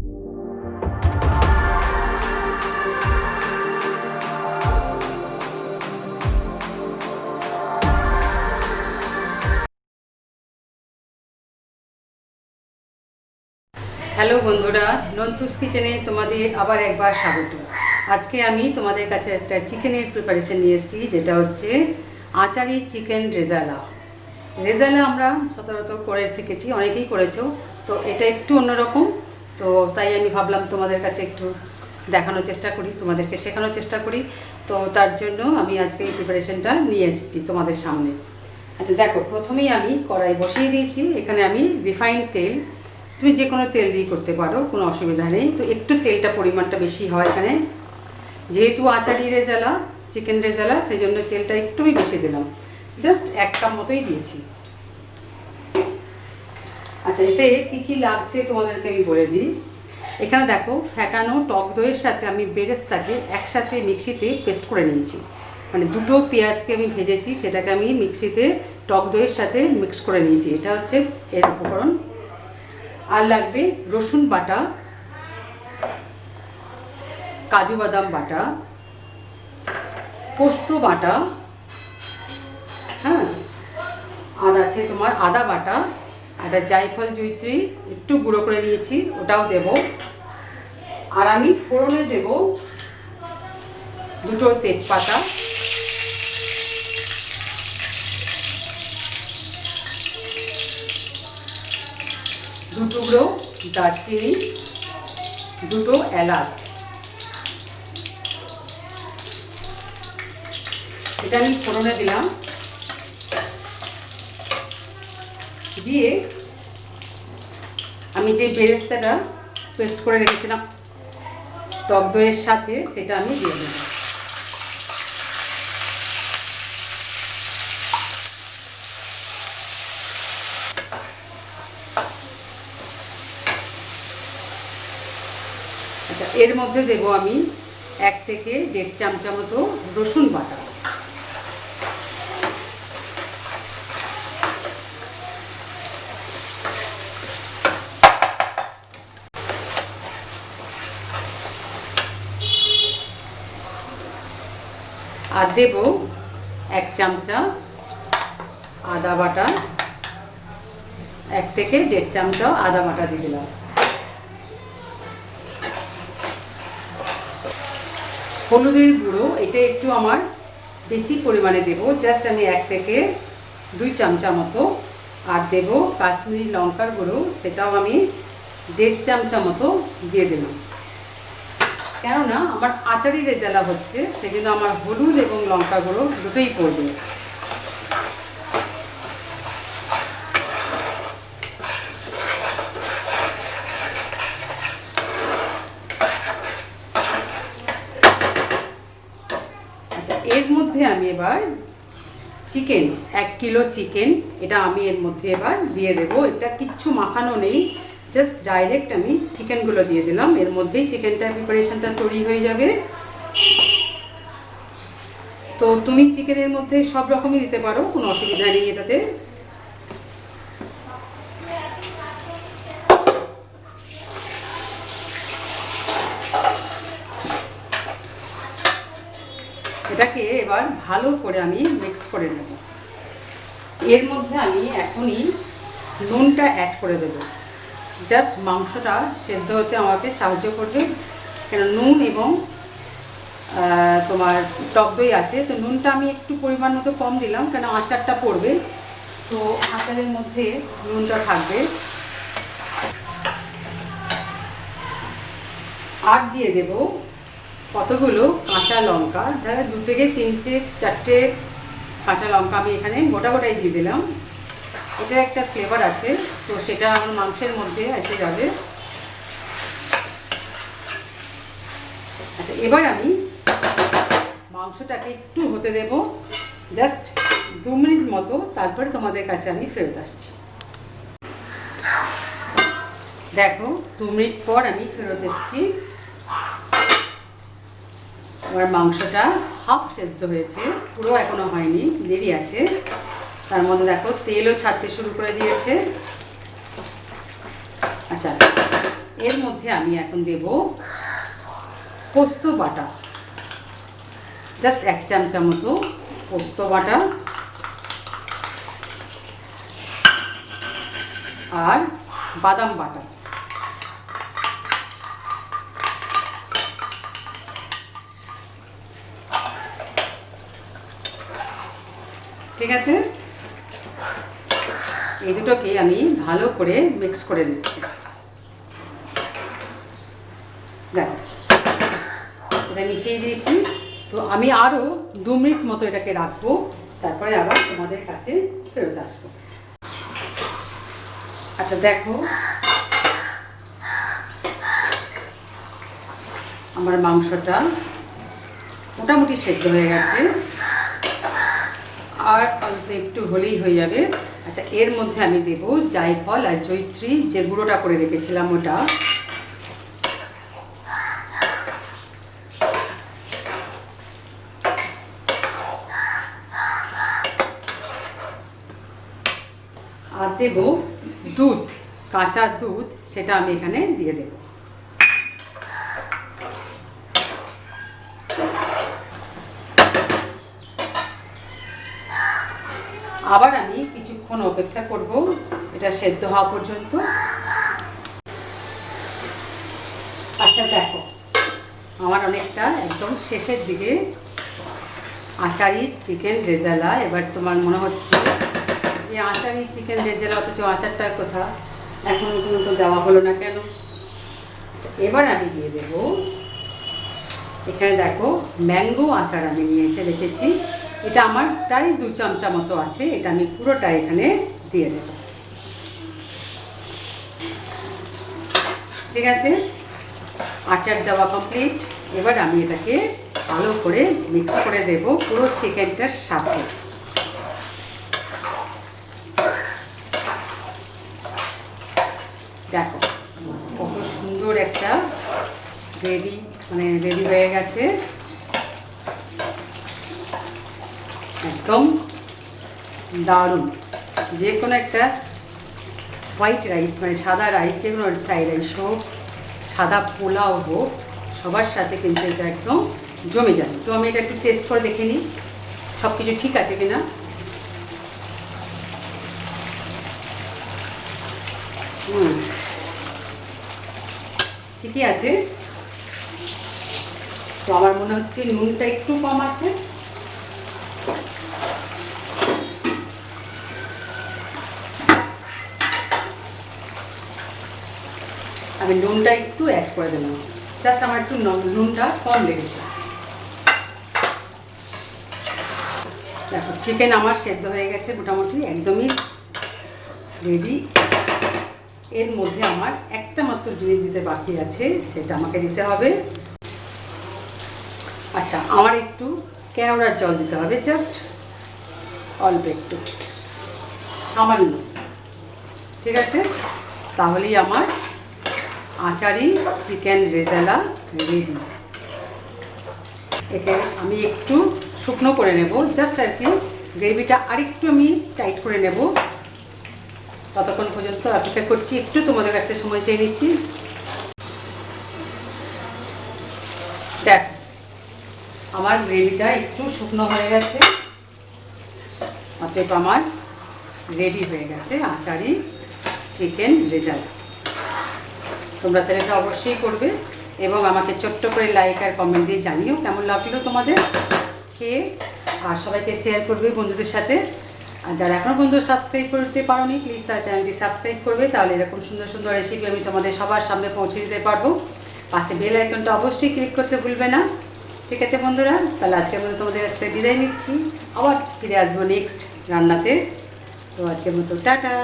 Hello বন্ধুরা, নন্তুস কিচেনে তোমাদের আবার একবার স্বাগত। আজকে আমি তোমাদের কাছে একটা চিকেনের প্রিপারেশন নিয়ে এসেছি, যেটা হচ্ছে আচারি চিকেন রেজালা। রেজালা আমরা সচরাচর করে থেকেছি, অনেকেই করেছো, তো এটা একটু অন্যরকম। তো তাই আমি ভাবলাম তোমাদের কাছে একটু দেখানোর চেষ্টা করি, তোমাদেরকে শেখানোর চেষ্টা করি। তো তার জন্য আমি আজকে এই প্রিপারেশনটা নিয়ে এসেছি তোমাদের সামনে। আচ্ছা দেখো, প্রথমেই আমি কড়াই বসিয়ে দিয়েছি। এখানে আমি রিফাইন্ড তেল, তুমি যে কোনো তেল দিয়ে করতে পারো, কোনো অসুবিধা নেই। তো একটু তেলটা পরিমাণটা বেশি হয় এখানে, যেহেতু আচারি রেজালা, চিকেন রেজালা, সেই জন্য তেলটা একটু বেশি দিলাম, জাস্ট 1 কাপ মতোই দিয়েছি। আচ্ছা, এতে কী কী লাগছে তোমাদেরকে আমি বলে দিই। এখানে দেখো, ফ্যাটানো টক দইয়ের সাথে আমি বেরেস্তাকে একসাথে মিক্সিতে পেস্ট করে নিয়েছি। মানে দুটো পেঁয়াজকে আমি ভেজেছি, সেটাকে আমি মিক্সিতে টক দইয়ের সাথে মিক্স করে নিয়েছি। এটা হচ্ছে এর উপকরণ। আর লাগবে রসুন বাটা, কাজু বাদাম বাটা, পোস্ত বাটা, হ্যাঁ, আর আছে তোমার আদা বাটা, একটা জায়ফল জয়িত্রী একটু গুঁড়ো করে নিয়েছি, ওটাও দেব। আর আমি ফোড়নে দেব দুটো তেজপাতা, দুটুকরো দারচিনি, দুটো এলাচ। এটা আমি ফোড়নে দিলাম। দিয়ে আমি যে বেরেস্তাটা পেস্ট করে রেখেছিলাম টক দইয়ের সাথে, সেটা আমি দিয়ে দেব। আচ্ছা, এর মধ্যে দেব আমি 1 থেকে 1.5 চামচা মতো রসুন বাটা। আর দেব 1 চামচা আদা বাটা, 1 থেকে 1.5 চামচা আদা বাটা দিয়ে দিলাম। হলুদের গুঁড়ো, এটা একটু আমার বেশি পরিমাণে দেব, জাস্ট আমি 1 থেকে 2 চামচা মতো। আর দেব কাশ্মীরি লঙ্কার গুঁড়ো, সেটাও আমি 1.5 চামচা মতো দিয়ে দিলাম। কেননা আমার আচারি রেজালা হচ্ছে, সেজন্য আমার হলুদ এবং লঙ্কা গুঁড়ো দুটোই পড়বে। আচ্ছা, এর মধ্যে আমি এবার চিকেন, 1 কিলো চিকেন, এটা আমি এর মধ্যে এবার দিয়ে দেবো। এটা কিচ্ছু মাখানো নেই, জাস্ট ডাইরেক্ট আমি চিকেনগুলো দিয়ে দিলাম। এর মধ্যেই চিকেনটার প্রিপারেশনটা তৈরি হয়ে যাবে। তো তুমি চিকেনের মধ্যে সব রকমই দিতে পারো, কোনো অসুবিধা নেই এটাতে। এটাকে এবার ভালো করে আমি মিক্স করে নেব। এর মধ্যে আমি এখনই নুনটা অ্যাড করে দেবো, জাস্ট মাংসটা সেদ্ধ হতে আমাকে সাহায্য করবে। কেন নুন এবং তোমার টক দই আছে, তো নুনটা আমি একটু পরিমাণ মতো কম দিলাম, কেন আচারটা পড়বে, তো আচারের মধ্যে নুনটা থাকবে। আর দিয়ে দেব কতগুলো কাঁচা লঙ্কা, ধরো 2 থেকে 3টে 4টে কাঁচা লঙ্কা আমি এখানে গোটা গোটাই দিয়ে দিলাম। এটা একটা ফ্লেভার আছে, তো সেটা আমার মাংসের মধ্যে এসে যাবে। আচ্ছা, এবার আমি মাংসটাকে একটু হতে দেব, জাস্ট 2 মিনিট মতো, তারপরে তোমাদের কাছে আমি ফেরত আসছি। দেখো, 2 মিনিট পর আমি ফেরত এসেছি। আমার মাংসটা হাফ সেদ্ধ হয়েছে, পুরো এখনো হয়নি, দেরি আছে। তার মধ্যে দেখো তেলও ছাড়তে শুরু করে দিয়েছে। আচ্ছা, এর মধ্যে আমি এখন দেব পোস্ত বাটা, জাস্ট 1 চামচা মতো পোস্ত বাটা আর বাদাম বাটা। ঠিক আছে, এই দুটোকে আমি ভালো করে মিক্স করে দিচ্ছি। দেখো এটা মিশিয়ে দিয়েছি। তো আমি আরও 2 মিনিট মতো এটাকে রাখবো, তারপরে আবার তোমাদের কাছে ফেরত আসবো। আচ্ছা দেখো, আমার মাংসটা মোটামুটি সেদ্ধ হয়ে গেছে, আর অল্প একটু হলেই হয়ে যাবে। আচ্ছা, এর মধ্যে আমি দেব জায়ফল আর জয়িত্রী, যে গুঁড়োটা করে রেখেছিলাম ওটা। আর দেব দুধ, কাঁচা দুধ, সেটা আমি এখানে দিয়ে দেব। আবার আমি কিছুক্ষণ অপেক্ষা করব এটা সেদ্ধ হওয়া পর্যন্ত। আচ্ছা দেখো, আমার অনেকটা একদম শেষের দিকে আচারি চিকেন রেজালা। এবার তোমার মনে হচ্ছে যে আচারি চিকেন রেজালা, অথচ আচারটা কোথা, এখন পর্যন্ত দেওয়া হলো না কেন? আচ্ছা, এবার আমি দিয়ে দেব, এখানে দেখো ম্যাঙ্গো আচার আমি নিয়ে এসে রেখেছি। এটা আমার প্রায় 2 চামচা মতো আছে, এটা আমি পুরোটা এখানে দিয়ে দেব। ঠিক আছে, আচার দেওয়া কমপ্লিট। এবার আমি এটাকে ভালো করে মিক্স করে দেব পুরো চিকেনটার সাথে। দেখো কত সুন্দর একটা গ্রেভি রেডি হয়ে গেছে, একদম দারুণ। যে কোনো একটা হোয়াইট রাইস, সাদা রাইস, যে কোনো ফ্রাইড রাইস হোক, সাদা পোলাও হোক, সবার সাথে কিন্তু এটা একদম জমে যাবে। তো আমি এটা একটু টেস্ট করে দেখে নিই সব কিছু ঠিক আছে কিনা। ঠিকই আছে। তো আমার মনে হচ্ছে নুনটা একটু কম আছে। আমি নুনটা একটু অ্যাড করে দিলাম, জাস্ট আমার একটু নুনটা কম লেগেছে। দেখো চিকেন আমার সেদ্ধ হয়ে গেছে মোটামুটি, একদমই রেডি। এর মধ্যে আমার একটা মাত্র জিনিস দিতে বাকি আছে, সেটা আমাকে দিতে হবে। আচ্ছা, আমার একটু কেওড়ার জল দিতে হবে, জাস্ট অল্প একটু, সামান্য। ঠিক আছে, তাহলেই আমার আচারি চিকেন রেজালা রেডি। একে আমি একটু শুকনো করে নেব, জাস্ট আর কি গ্রেভিটা আরেকটু আমি টাইট করে নেব। ততক্ষণ পর্যন্ত অপেক্ষা করছি, একটু তোমাদের কাছে সময় চেয়ে নিচ্ছি। দেখ আমার গ্রেভিটা একটু শুকনো হয়ে গেছে, অতএব আমার রেডি হয়ে গেছে আচারি চিকেন রেজালা। তোমরা তাহলে এটা অবশ্যই করবে এবং আমাকে ছোট্ট করে লাইক আর কমেন্ট দিয়ে জানিও কেমন লাগলো তোমাদের খেয়ে। আর সবাইকে শেয়ার করবে বন্ধুদের সাথে। আর যারা এখনও পর্যন্ত সাবস্ক্রাইব করতে পারোনি, প্লিজ তার চ্যানেলটি সাবস্ক্রাইব করবে, তাহলে এরকম সুন্দর সুন্দর রেসিপি আমি তোমাদের সবার সামনে পৌঁছে দিতে পারবো। পাশে বেল আইকনটা অবশ্যই ক্লিক করতে ভুলবে না। ঠিক আছে বন্ধুরা, তাহলে আজকের মতো তোমাদের কাছ থেকে বিদায় নিচ্ছি, আবার ফিরে আসবো নেক্সট রান্নাতে। তো আজকের মতো টাটা।